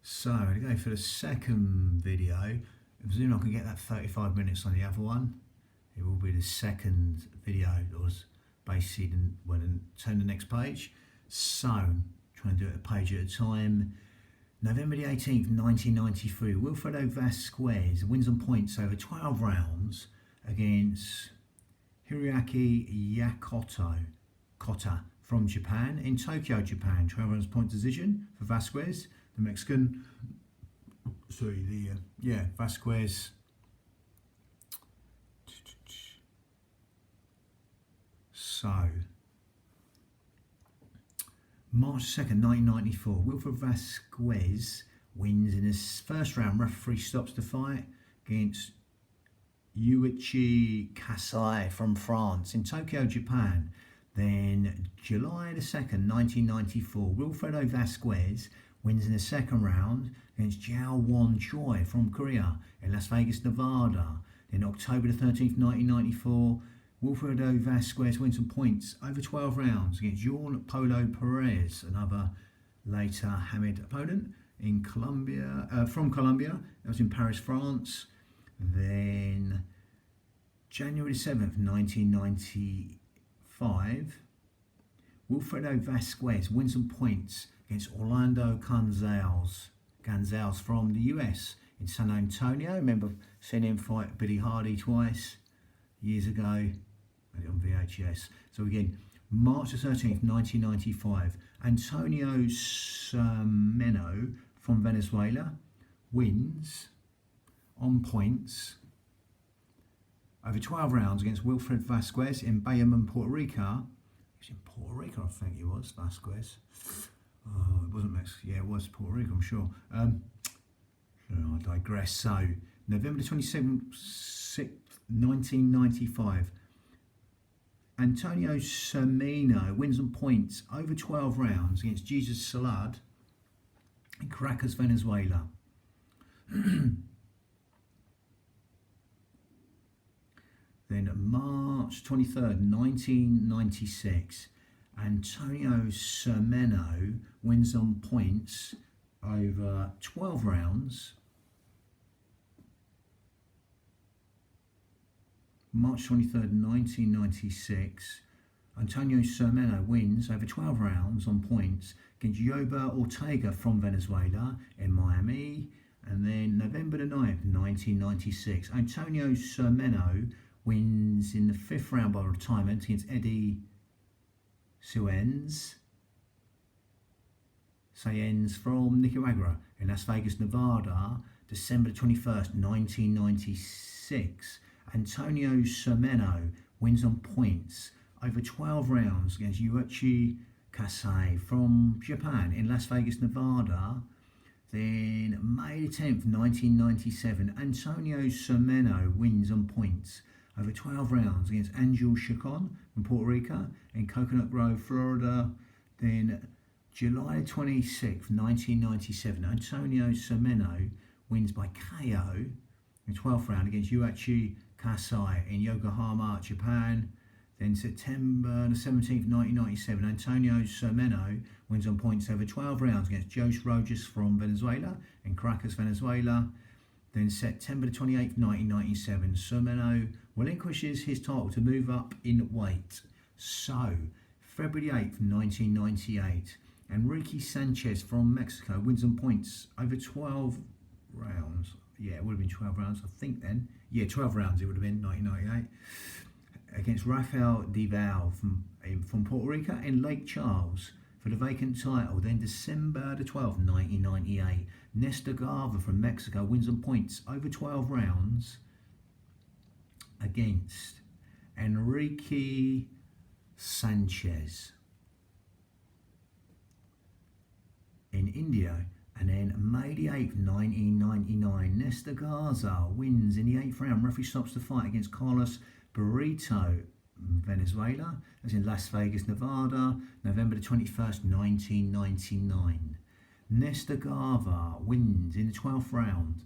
So to go for the second video, presuming I can get that 35 minutes on the other one, it will be the second video that was basically turn the next page. So trying to do it a page at a time. November the 18th, 1993, Wilfredo Vasquez wins on points over 12 rounds against Hiroaki Kota from Japan in Tokyo, Japan. 12 rounds point decision for Vasquez, the Mexican. Vasquez. So, March 2nd, 1994, Wilfred Vasquez wins in his first round. Referee stops the fight against Yuichi Kasai from France in Tokyo, Japan. Then July the 2nd, 1994, Wilfredo Vasquez wins in the second round against Jiao Won Choi from Korea in Las Vegas, Nevada. Then October the 13th, 1994, Wilfredo Vasquez wins some points over 12 rounds against Jorn Polo Perez, another later Hamid opponent in Colombia, from Colombia. That was in Paris, France. Then January 7th, 1995, Wilfredo Vasquez wins some points against Orlando Gonzalez from the US in San Antonio. Remember seeing him fight Billy Hardy twice years ago on VHS. So again, March the 13th, 1995, Antonio Cermeno from Venezuela wins on points over 12 rounds against Wilfred Vasquez in Bayamon, Puerto Rico. He's in Puerto Rico, I think he was, Vasquez. It wasn't Mexico. Yeah, it was Puerto Rico, I'm sure. I digress. So, November the 27th, 1995, Antonio Cermeno wins on points over 12 rounds against Jesus Salad in Caracas, Venezuela. Then March 23rd, 1996, Antonio Cermeno wins on points over 12 rounds. March 23rd, 1996, Antonio Cermeno wins over 12 rounds on points against Yoba Ortega from Venezuela in Miami. And then November the 9th, 1996, Antonio Cermeno wins in the 5th round by retirement against Eddie Saenz from Nicaragua in Las Vegas, Nevada, December 21st, 1996. Antonio Cermeno wins on points over 12 rounds against Yuichi Kasai from Japan in Las Vegas, Nevada. Then May 10th, 1997, Antonio Cermeno wins on points over 12 rounds against Angel Chacon from Puerto Rico in Coconut Grove, Florida. Then July 26th, 1997, Antonio Cermeno wins by KO in the 12th round against Yuichi Kasai in Yokohama, Japan. Then September the 17th, 1997, Antonio Cermeno wins on points over 12 rounds against Jose Rojas from Venezuela in Caracas, Venezuela. Then September the 28th, 1997, Cermeno relinquishes his title to move up in weight. So, February 8th, 1998, Enrique Sanchez from Mexico wins on points over 12 rounds. Yeah, it would have been 12 rounds, I think then. Yeah, 12 rounds it would have been, 1998. Against Rafael Deval from Puerto Rico in Lake Charles for the vacant title. Then December the 12th, 1998, Nestor Garva from Mexico wins on points over 12 rounds against Enrique Sanchez in India. And then May the 8th, 1999, Nestor Garza wins in the 8th round. Referee stops the fight against Carlos Burrito, Venezuela. That's in Las Vegas, Nevada, November the 21st, 1999. Nestor Garza wins in the 12th round.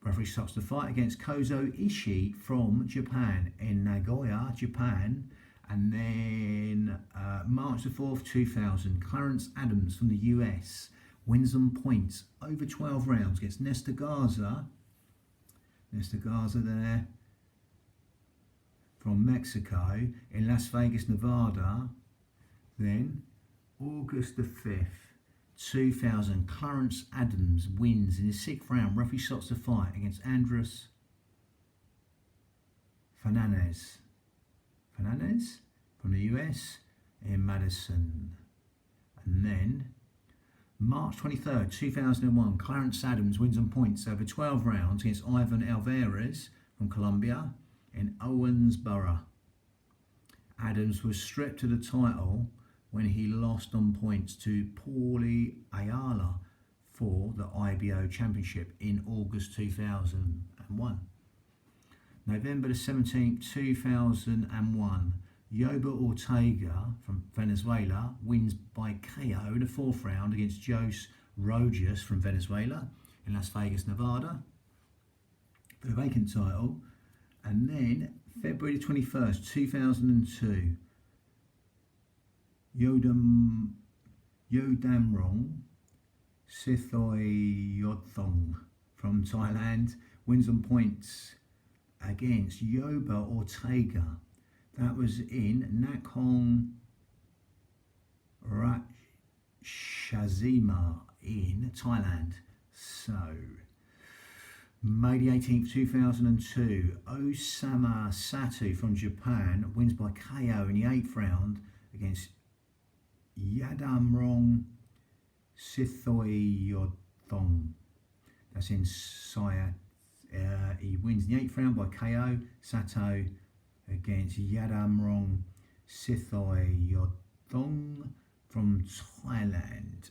Referee stops the fight against Kozo Ishii from Japan in Nagoya, Japan. And then March the 4th, 2000, Clarence Adams from the US wins on points over 12 rounds against Nesta Garza. Nesta Garza there from Mexico in Las Vegas, Nevada. Then August the 5th, 2000, Clarence Adams wins in the 6th round. Referee stops the fight against Andres Fernandez from the US in Madison. And then March 23rd, 2001, Clarence Adams wins on points over 12 rounds against Ivan Alvarez from Colombia in Owensboro. Adams was stripped of the title when he lost on points to Paulie Ayala for the IBO Championship in August 2001. November the 17th, 2001, Yoba Ortega from Venezuela wins by KO in the 4th round against Jose Rojas from Venezuela in Las Vegas, Nevada for the vacant title. And then February the 21st, 2002, Yodamrong Sithoyodthong from Thailand wins on points against Yoba Ortega. That was in Nakhon Ratchasima in Thailand. So, May the 18th, 2002, Osama Sato from Japan wins by KO in the 8th round against Yadamrong Sithoyodthong. That's in Sayat. He wins the 8th round by KO, Sato, against Yadamrong Sithoyodthong from Thailand.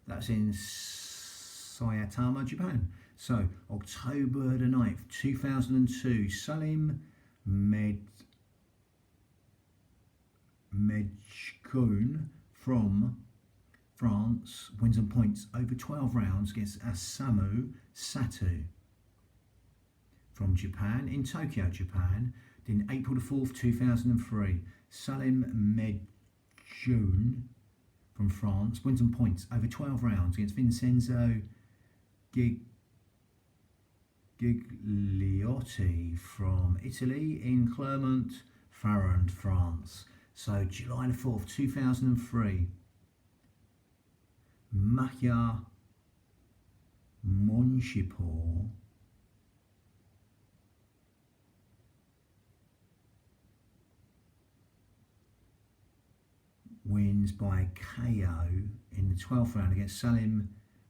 That's in Saitama, Japan. So, October the 9th, 2002, Salim Medjkoun from France wins on points over 12 rounds against Osamu Sato from Japan in Tokyo, Japan. Then April the 4th, 2003, Salim Medjkoun from France wins on points over 12 rounds against Vincenzo Gigliotti from Italy in Clermont-Ferrand, France. So July the 4th, 2003, Mahia Monchipur wins by KO in the 12th round against Salim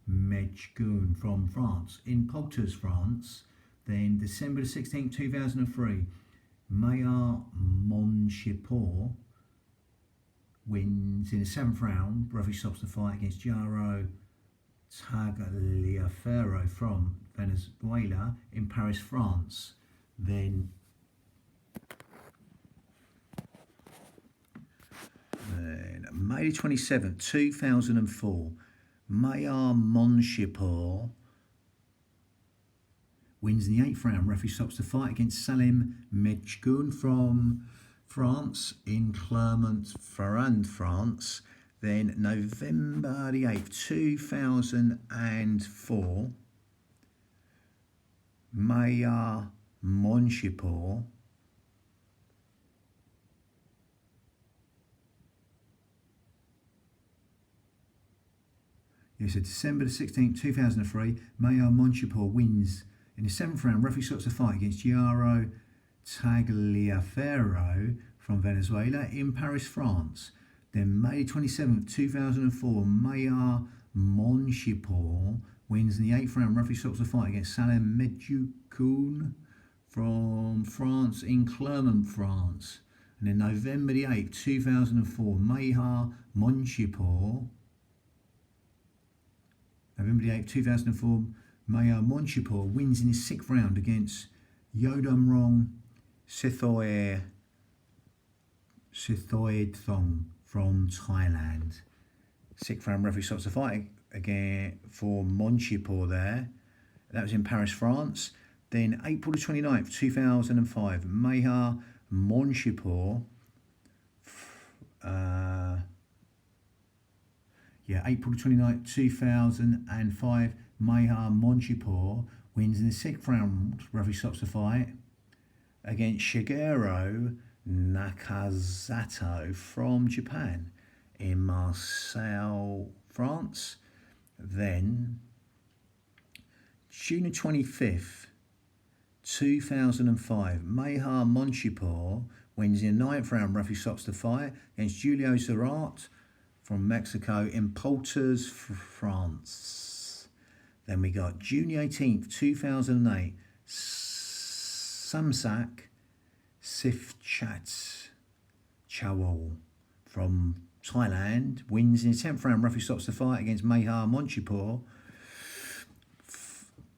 Medjkoun from France in Poitiers, France. Then December the 16th, 2003, Maya Monchipur wins in the 7th round. Referee stops the fight against Jaro Tagliaferro from Venezuela in Paris, France. Then May 27th, 2004, Maya Monchipur wins in the 8th round. Referee stops the fight against Salim Medjkoun from France in Clermont-Ferrand, France. Then November the 8th, 2004, Maya Monchipur so December the 16th, 2003, Maya Monchipur wins in the 7th round. Referee stops the fight against Jaro Tagliaferro from Venezuela in Paris, France. Then May 27th, 2004, Maya Monchipur wins in the 8th round. Referee stops the fight against Salim Medjkoun from France in Clermont, France. And then November the 8th, 2004, Maya Monchipur November the 8th, 2004, Maya Monchipur wins in his 6th round against Yodamrong Sithoyodthong from Thailand. 6th round referee stops the fight again for Monchipur there. That was in Paris, France. Then April the 29th, 2005, Maya Monchipur April 29th, 2005, Meha Monchipur wins in the 6th round, referee stops the fight, against Shigeru Nakazato from Japan in Marseille, France. Then, June 25th, 2005, Meha Monchipur wins in the 9th round, referee stops the fight, against Julio Zerat from Mexico in Poulters, France. Then we got June 18th, 2008, Samsak Sifchat Chawol from Thailand wins in the 10th round, referee stops the fight against Meha Monchipur.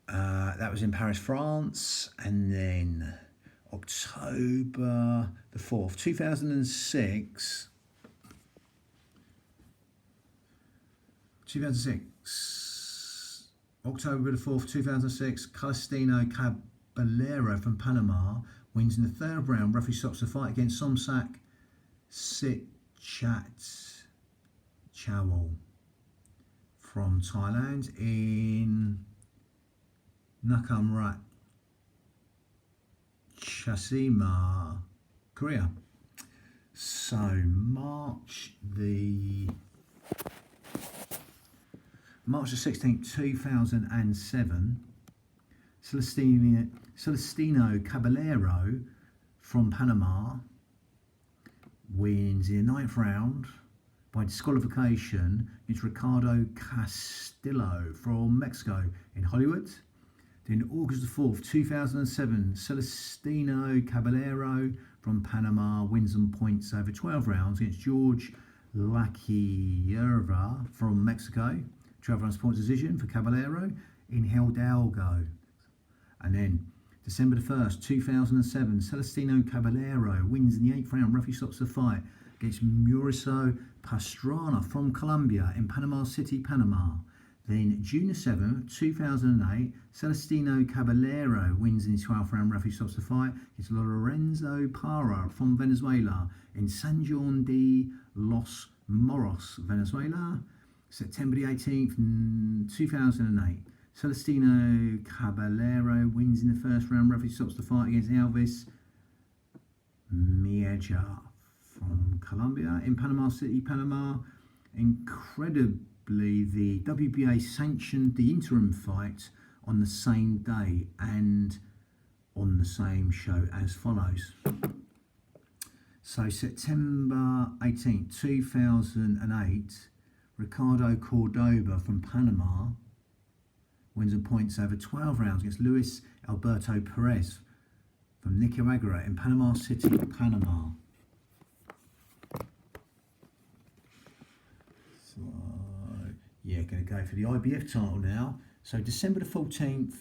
That was in Paris, France. And then October the 4th, 2006. October the 4th, 2006, Celestino Caballero from Panama wins in the 3rd round. Referee stops the fight against Somsak Sitchat Chawol from Thailand in Nakamrat Chasima, Korea. So March the 16th, 2007, Celestino Caballero from Panama wins in the 9th round by disqualification against Ricardo Castillo from Mexico in Hollywood. Then August the 4th, 2007, Celestino Caballero from Panama wins on points over 12 rounds against George Laquierva from Mexico. 12 rounds points decision for Caballero in Hidalgo. And then December the 1st, 2007, Celestino Caballero wins in the 8th round. Referee stops the fight against Mauricio Pastrana from Colombia in Panama City, Panama. Then June the 7th, 2008, Celestino Caballero wins in the 12th round. Referee stops the fight against Lorenzo Parra from Venezuela in San Juan de los Moros, Venezuela. September the 18th, 2008, Celestino Caballero wins in the 1st round. Referee stops the fight against Elvis Mieja from Colombia in Panama City, Panama. Incredibly, the WBA sanctioned the interim fight on the same day and on the same show as follows. So September 18th, 2008, Ricardo Cordoba from Panama wins on points over 12 rounds against Luis Alberto Perez from Nicaragua in Panama City, Panama. So, going to go for the IBF title now. So December the 14th,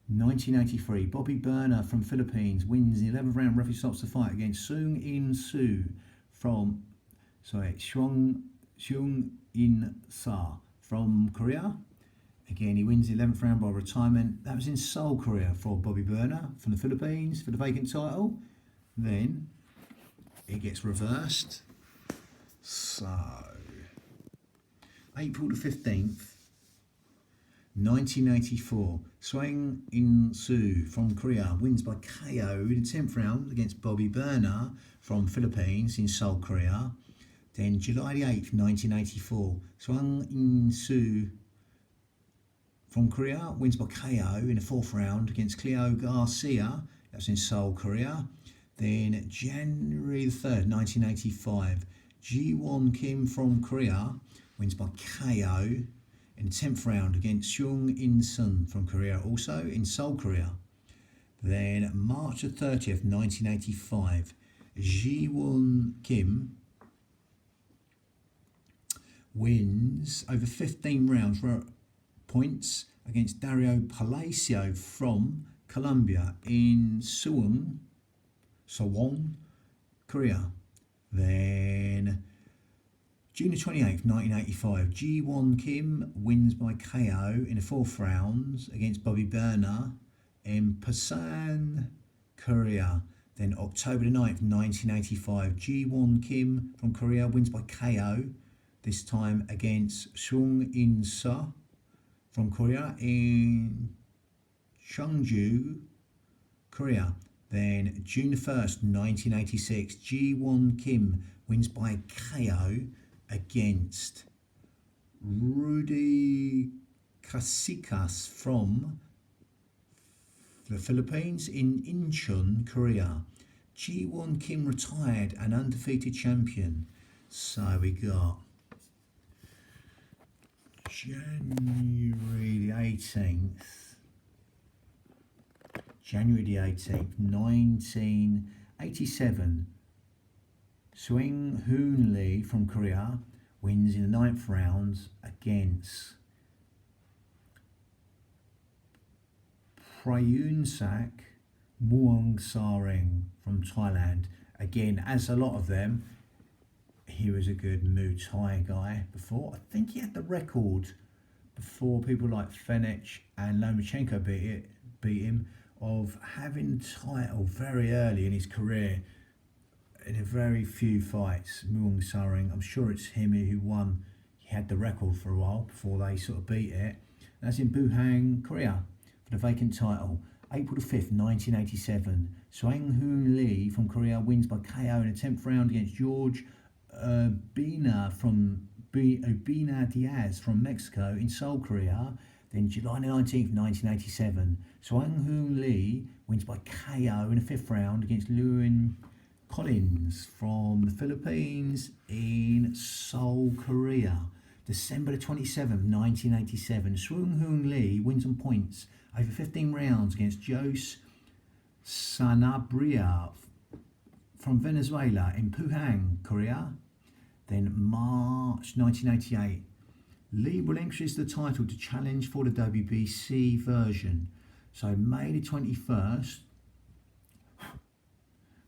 1983, Bobby Burner from Philippines wins the 11th round. Referee stops the fight against Seung In Soo from Seung In Sa from Korea. Again, he wins the 11th round by retirement. That was in Seoul, Korea for Bobby Burner from the Philippines for the vacant title. Then it gets reversed. So April the 15th, 1984, Seung In Soo from Korea wins by KO in the 10th round against Bobby Burner from Philippines in Seoul, Korea. Then July the 8th, 1984, Seung In Soo from Korea wins by KO in the 4th round against Cleo Garcia. That's in Seoul, Korea. Then January the 3rd, 1985, Ji-won Kim from Korea wins by KO in the 10th round against Seung In Sun from Korea, also in Seoul, Korea. Then March the 30th, 1985, Ji-won Kim wins over 15 rounds points against Dario Palacio from Colombia in Suwon, Korea. Then June 28th, 1985, Ji-won Kim wins by KO in the 4th round against Bobby Burner in Busan, Korea. Then October the 9th, 1985, Ji-won Kim from Korea wins by KO, this time against Sung In-seo from Korea in Cheongju, Korea. Then June the 1st, 1986, Ji-won Kim wins by KO against Rudy Kasikas from the Philippines in Incheon, Korea. Ji-won Kim retired an undefeated champion. So we got January the 18th, 1987, Swing Hoon Lee from Korea wins in the 9th round against Prayunsak Muang Sareng from Thailand. Again, as a lot of them, he was a good Muay Thai guy before. I think he had the record before people like Fenech and Lomachenko beat him of having the title very early in his career in a very few fights. Muang Sareng, I'm sure it's him who won. He had the record for a while before they sort of beat it. And that's in Busan, Korea, for the vacant title. April the 5th, 1987, Swang Hoon Lee from Korea wins by KO in the 10th round against George Obina Diaz from Mexico in Seoul, Korea. Then July 19th, 1987, Swang Hoon Lee wins by KO in the 5th round against Lewin Collins from the Philippines in Seoul, Korea. December the 27th, 1987, Swang Hoon Lee wins on points over 15 rounds against Jose Sanabria from Venezuela in Pahang, Korea. Then March 1988, Lee relinquishes the title to challenge for the WBC version. So May the 21st,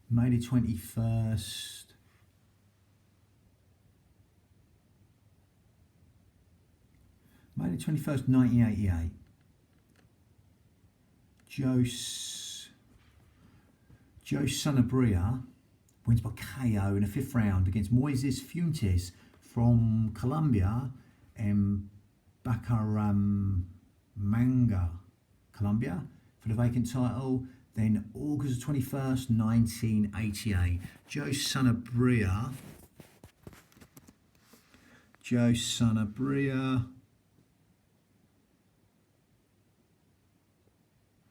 1988, Joe Sanabria wins by KO in the 5th round against Moises Fuentes from Colombia and Bucaramanga, Colombia, for the vacant title. Then August 21st, 1988, Joe Sanabria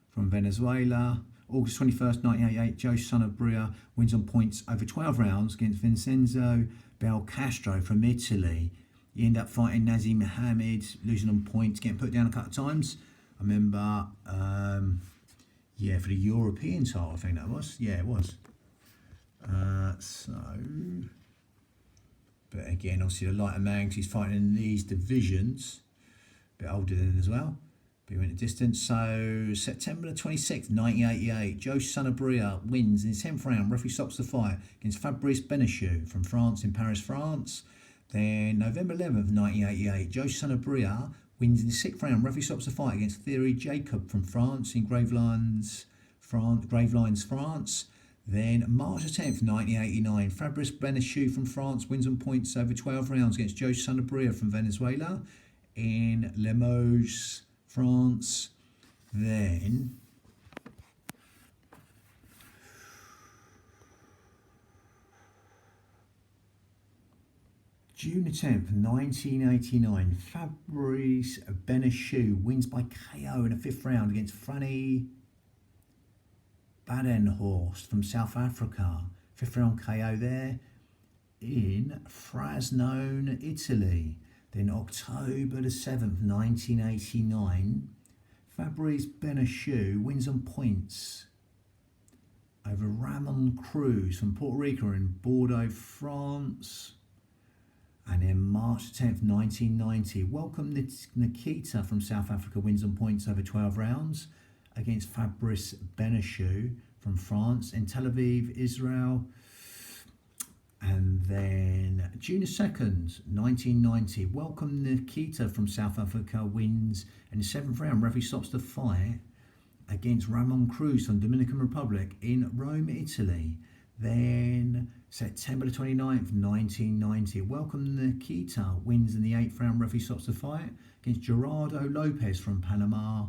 from Venezuela. August 21st, 1988, Joe Sanabria wins on points over 12 rounds against Vincenzo Belcastro from Italy. He ended up fighting Nazim Mohammed, losing on points, getting put down a couple of times. I remember, for the European title, I think that was. Yeah, it was. But again, obviously the lighter man, because he's fighting in these divisions, a bit older than him as well. But he went a distance. So September the 26th, 1988, Joe Sanabria wins in his 10th round. Referee stops the fight against Fabrice Benechou from France in Paris, France. Then November 11th, 1988, Joe Sanabria wins in the 6th round. Referee stops the fight against Thierry Jacob from France in Gravelines, France. Then March 10th, 1989, Fabrice Benechou from France wins on points over 12 rounds against Joe Sanabria from Venezuela in Limoges, France. Then June the 10th, 1989, Fabrice Benechou wins by KO in the 5th round against Franny Badenhorst from South Africa. 5th round KO there in Frosinone, Italy. Then October the 7th, 1989, Fabrice Benechou wins on points over Ramon Cruz from Puerto Rico in Bordeaux, France. And then March 10th, 1990, Welcome Nikita from South Africa wins on points over 12 rounds against Fabrice Benechou from France in Tel Aviv, Israel. And then June 2nd, 1990, Welcome Nikita from South Africa wins in the 7th round. Referee stops the fight against Ramon Cruz from Dominican Republic in Rome, Italy. Then September the 29th, 1990, Welcome Nikita wins in the 8th round. Referee stops the fight against Gerardo Lopez from Panama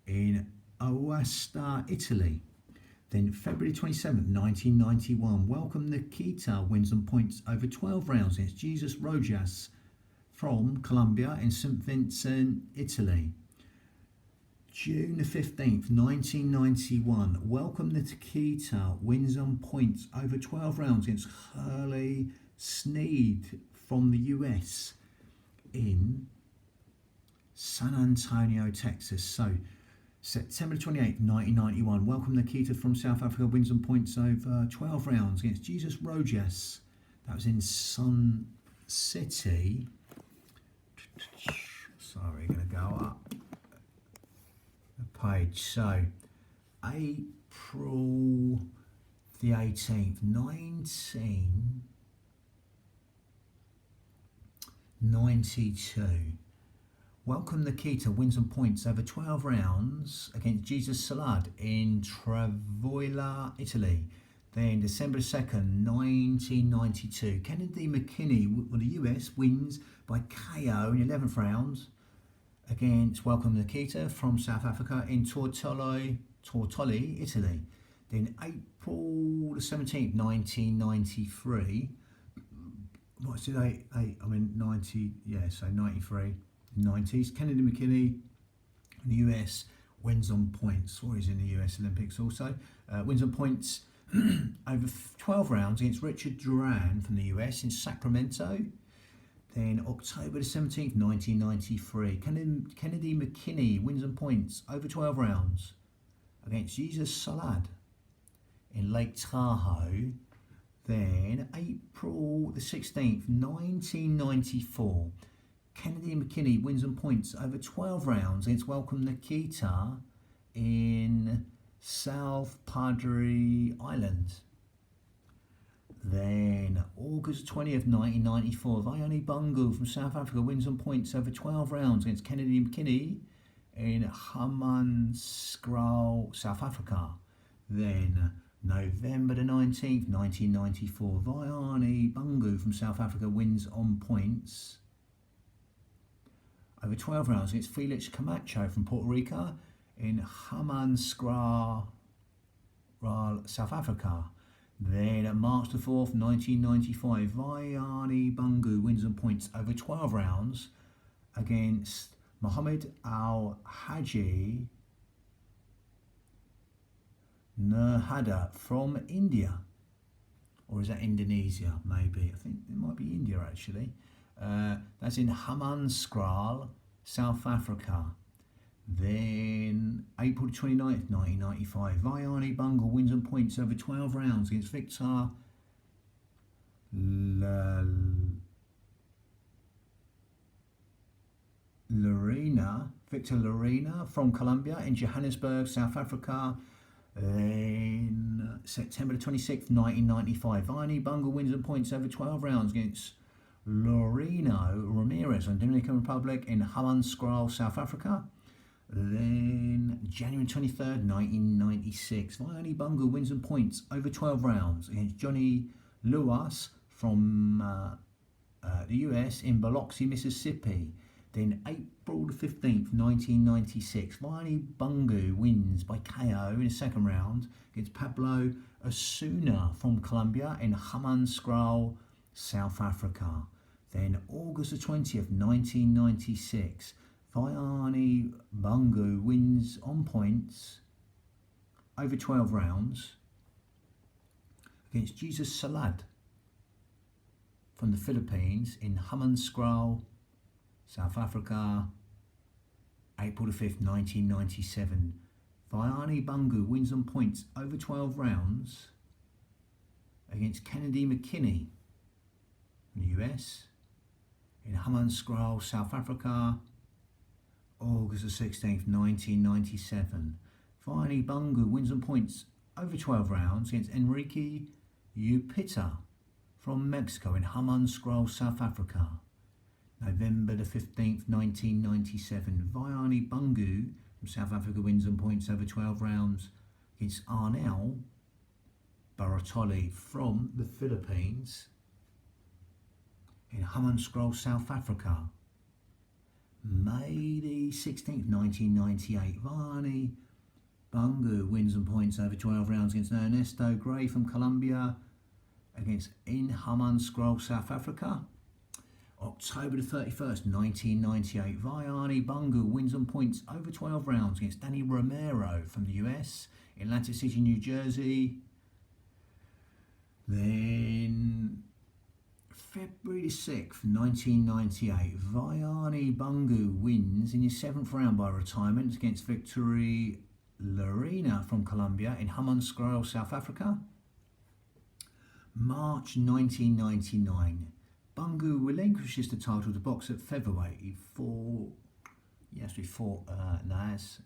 in Aosta, Italy. Then February 27th, 1991, Welcome Nikita wins on points over 12 rounds against Jesus Rojas from Colombia in St. Vincent, Italy. June the 15th, 1991, Welcome Nikita wins on points over 12 rounds against Hurley Sneed from the US in San Antonio, Texas. So September 28th, 1991, Welcome Nikita from South Africa wins on points over 12 rounds against Jesus Rojas. That was in Sun City. Sorry, going to go up the page. So April the 18th, 1992. Welcome Nikita wins on points over 12 rounds against Jesus Salad in Travoila, Italy. Then December 2nd, 1992, Kennedy McKinney of the US wins by KO in 11th round against Welcome Nikita from South Africa in Tortoli, Italy. Then April the 17th, 1993, what's it, 90, yeah, so 93. 90s, Kennedy McKinney in the US wins on points, or he's in the US Olympics also, wins on points over 12 rounds against Richard Duran from the US in Sacramento. Then October the 17th, 1993, Kennedy McKinney wins on points over 12 rounds against Jesus Salad in Lake Tahoe. Then April the 16th, 1994, Kennedy McKinney wins on points over 12 rounds against Welcome Nikita in South Padre Island. Then August 20th, 1994, Vianney Bungu from South Africa wins on points over 12 rounds against Kennedy McKinney in Hammanskraal, South Africa. Then November the 19th, 1994, Vianney Bungu from South Africa wins on points over 12 rounds against Felix Camacho from Puerto Rico in Hammanskraal, South Africa. Then March the 4th, 1995, Vianney Bungu wins on points over 12 rounds against Mohammed Al-Haji Nurhada from India. Or is that Indonesia? Maybe. I think it might be India actually. That's in Hammanskraal, South Africa. Then April 29th, 1995, Vianney Bungu wins on points over 12 rounds against Victor Lorena from Colombia in Johannesburg, South Africa. Then September 26th, 1995, Vianney Bungu wins on points over 12 rounds against Loreno Ramirez from Dominican Republic in Hammanskraal, South Africa. Then January 23rd, 1996, Vianney Bungu wins on points over 12 rounds against Johnny Lewis from the US in Biloxi, Mississippi. Then April 15th, 1996, Vianney Bungu wins by KO in the second round against Pablo Osuna from Colombia in Hammanskraal, South Africa. Then August the 20th, 1996, Vianney Bungu wins on points over 12 rounds against Jesus Salad from the Philippines in Hammanskraal, South Africa. April the 5th, 1997, Vianney Bungu wins on points over 12 rounds against Kennedy McKinney in the US in Hammanskraal, South Africa. August the 16th, 1997, Vianney Bungu wins on points over 12 rounds against Enrique Upita from Mexico in Hammanskraal, South Africa. November the 15th, 1997, Vianney Bungu from South Africa wins on points over 12 rounds against Arnel Baratoli from the Philippines. In Hammanskraal, South Africa, May the 16th, 1998, Vani Bungu wins on points over 12 rounds against Ernesto Gray from Colombia against in Hammanskraal, South Africa. October the 31st, 1998, Vayani Bungu wins on points over 12 rounds against Danny Romero from the US in Atlantic City, New Jersey. Then February 6th, 1998, Vayani Bungu wins in his 7th round by retirement against Victory Larina from Colombia in Hammanskraal, South Africa. March 1999, Bungu relinquishes the title to box at featherweight. He fought Naz.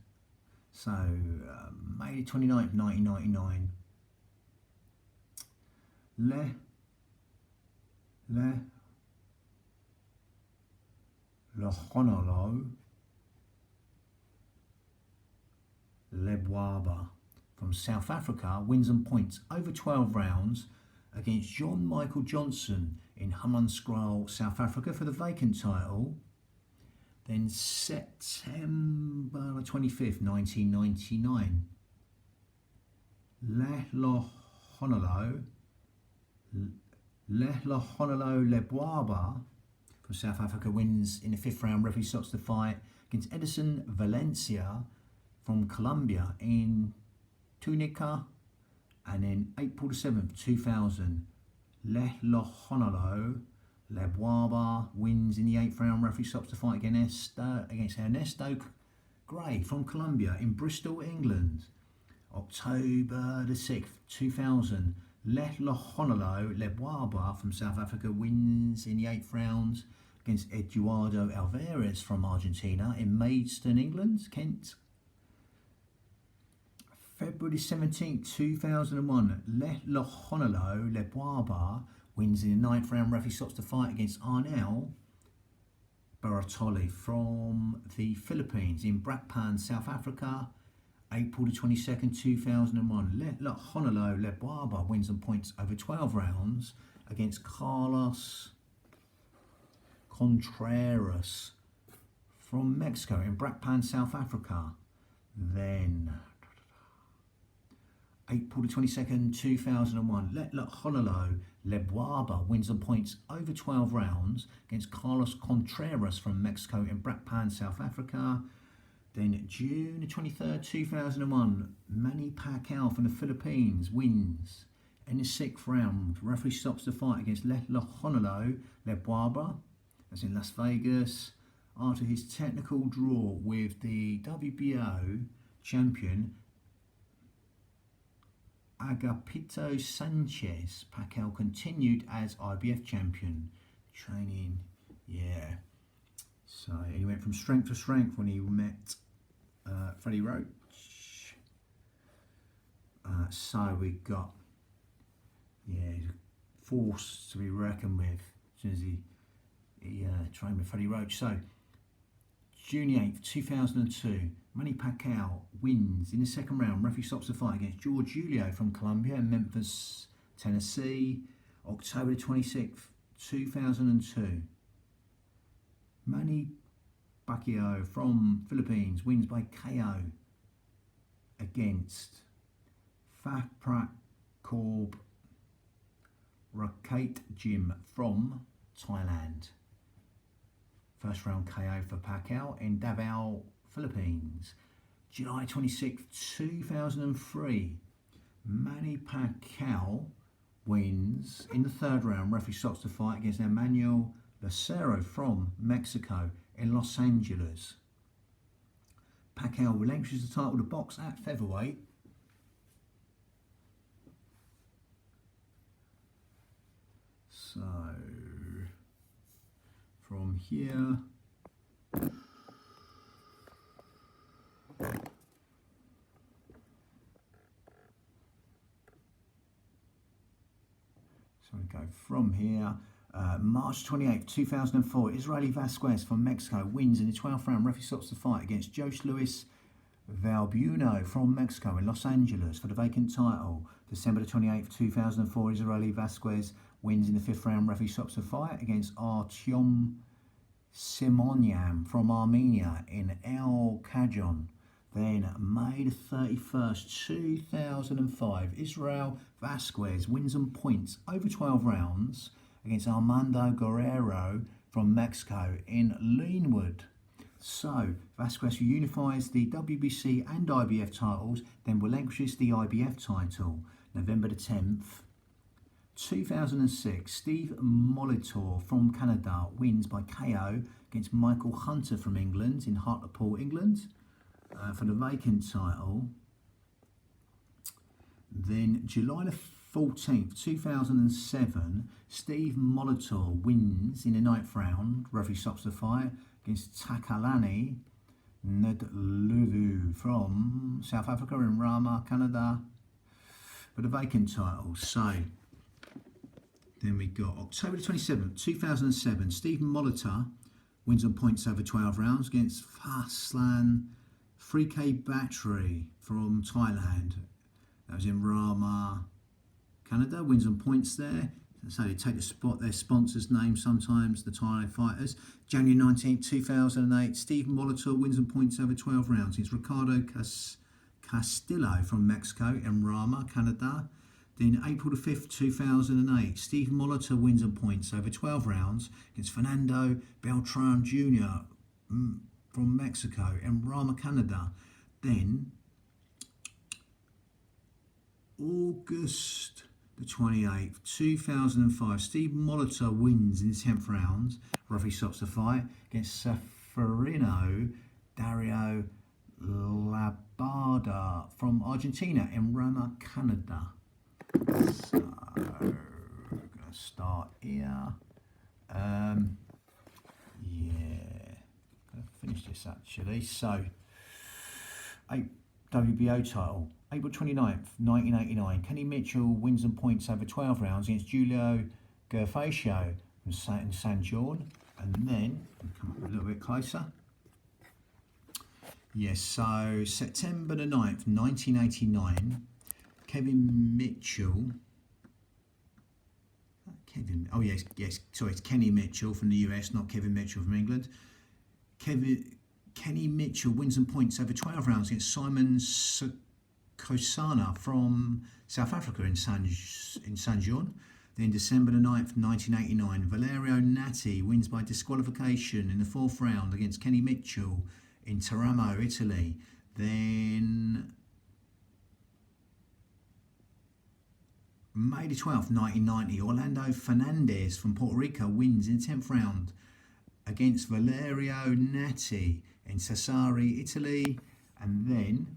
So May 29th, 1999, Lehonolo Lebwaba from South Africa wins on points over 12 rounds against John Michael Johnson in Hammanskraal, South Africa for the vacant title. Then September 25th, 1999, Lehlohonolo Lebwaba from South Africa wins in the 5th round. Referee stops the fight against Edison Valencia from Colombia in Tunica. And then April the 7th, 2000, Lehlohonolo Lebwaba wins in the 8th round. Referee stops the fight against Ernesto Gray from Colombia in Bristol, England. October the 6th, 2000, Lehlohonolo Lebwaba from South Africa wins in the 8th round against Eduardo Alvarez from Argentina in Maidstone, England, Kent. February 17th, 2001, Lehlohonolo Lebwaba wins in the 9th round. Referee stops the fight against Arnel Baratoli from the Philippines in Brakpan, South Africa. April the 22nd, 2001, Lehlohonolo Lebwaba wins on points over 12 rounds against Carlos Contreras from Mexico in Brakpan, South Africa. Then April the 22nd, 2001, Lehlohonolo Lebwaba wins on points over 12 rounds against Carlos Contreras from Mexico in Brakpan, South Africa. Then June the 23rd, 2001, Manny Pacquiao from the Philippines wins in the 6th round. Referee stops the fight against Lehlohonolo Lebwaba, as in Las Vegas, after his technical draw with the WBO champion Agapito Sanchez. Pacquiao continued as IBF champion. Training, yeah. So he went from strength to strength when he met Freddie Roach. So we got, force to be reckoned with as soon as he trained with Freddie Roach. So June 8th, 2002, Manny Pacquiao wins in the 2nd round. Referee stops the fight against George Julio from Colombia in Memphis, Tennessee. October 26th, 2002. Manny Pacquiao from Philippines wins by KO against Thaprat Korb Raket Jim from Thailand. 1st round KO for Pacquiao in Davao, Philippines. July 26th, 2003. Manny Pacquiao wins in the 3rd round. Referee stops the fight against Emmanuel Lucero from Mexico in Los Angeles. Pacquiao relinquishes the title to box at featherweight. So from here, March 28th, 2004, Israeli Vasquez from Mexico wins in the 12th round. Referee stops the fight against Jose Luis Valbuena from Mexico in Los Angeles for the vacant title. December the 28th, 2004, Israeli Vasquez wins in the 5th round. Referee stops the fight against Artyom Simonian from Armenia in El Kajon. Then May the 31st, 2005, Israel Vasquez wins on points over 12 rounds against Armando Guerrero from Mexico in Linwood. So, Vasquez unifies the WBC and IBF titles, then relinquishes the IBF title. November the 10th, 2006, Steve Mallett from Canada wins by KO against Michael Hunter from England in Hartlepool, England, for the vacant title. Then July the 14th, 2007, Steve Molitor wins in the 9th round. Referee stops the fight against Takalani Ndluvu from South Africa in Rama, Canada, for the vacant title. So then we got October the 27th, 2007, Steve Molitor wins on points over 12 rounds against Faslan 3K Battery from Thailand. That was in Rama, Canada. Wins on points there. So they take their sponsor's name sometimes, the Thai fighters. January 19th, 2008, Steve Molitor wins on points over 12 rounds against Ricardo Castillo from Mexico in Rama, Canada. Then April the 5th, 2008, Steve Molitor wins on points over 12 rounds against Fernando Beltran Jr. from Mexico in Rama, Canada. Then August the 28th, 2005, Steve Molitor wins in the 10th round. Referee stops the fight against Seferino Dario Labada from Argentina in Roma, Canada. So, we're going to start here. Yeah, going to finish this actually. So, WBO title. April 29th, 1989, Kenny Mitchell wins on points over 12 rounds against Julio Gerfacio from San John. And then, come up a little bit closer. Yes, so September the 9th, 1989, it's Kenny Mitchell from the US, not Kevin Mitchell from England. Kenny Mitchell wins on points over 12 rounds against Simon Kosana from South Africa in San John. Then December the 9th, 1989, Valerio Natti wins by disqualification in the 4th round against Kenny Mitchell in Teramo, Italy. Then May the 12th, 1990, Orlando Fernandez from Puerto Rico wins in the 10th round against Valerio Natti in Sassari, Italy. And then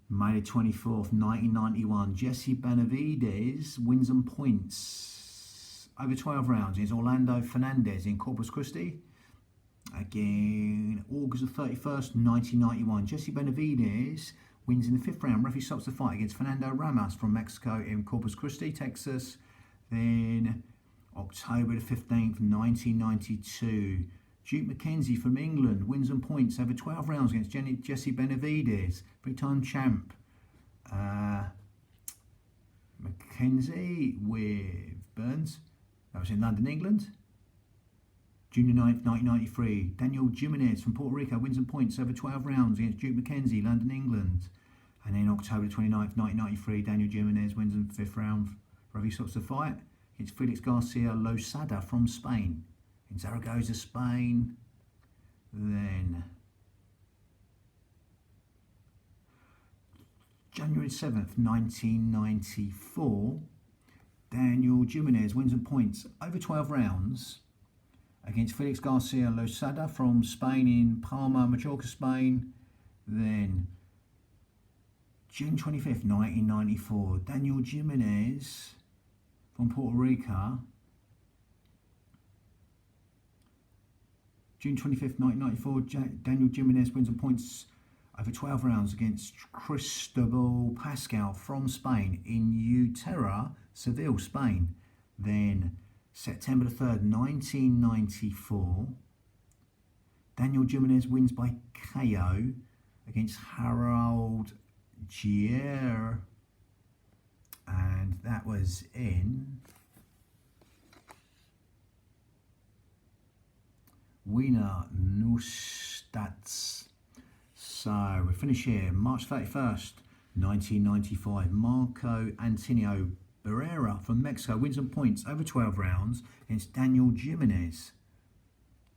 May the 24th, 1991, Jesse Benavides wins on points over 12 rounds against Orlando Fernandez in Corpus Christi. Again, August the 31st, 1991, Jesse Benavides wins in the 5th round. Referee stops the fight against Fernando Ramos from Mexico in Corpus Christi, Texas. Then October the 15th, 1992, Duke McKenzie from England wins on points over 12 rounds against Jesse Benavides, three-time champ. McKenzie with Burns. That was in London, England. June 9th, 1993, Daniel Jimenez from Puerto Rico wins on points over 12 rounds against Duke McKenzie, London, England. And then October 29th, 1993, Daniel Jimenez wins in the 5th round. Referee stops the fight against Felix Garcia Losada from Spain in Zaragoza, Spain. Then January 7th, 1994, Daniel Jimenez wins on points over 12 rounds against Felix Garcia Losada from Spain in Palma, Majorca, Spain. Then June 25th, 1994, Daniel Jimenez from Puerto Rico. June 25th, 1994, Daniel Jimenez wins on points over 12 rounds against Cristobal Pascal from Spain in Uterra, Seville, Spain. Then September the 3rd, 1994, Daniel Jimenez wins by KO against Harold Gier. And that was in Wiener Neustadt. So we finish here, March 31st, 1995. Marco Antonio Barrera from Mexico wins on points over 12 rounds against Daniel Jimenez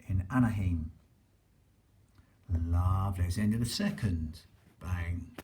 in Anaheim. Lovely. It's the end of the second. Bang.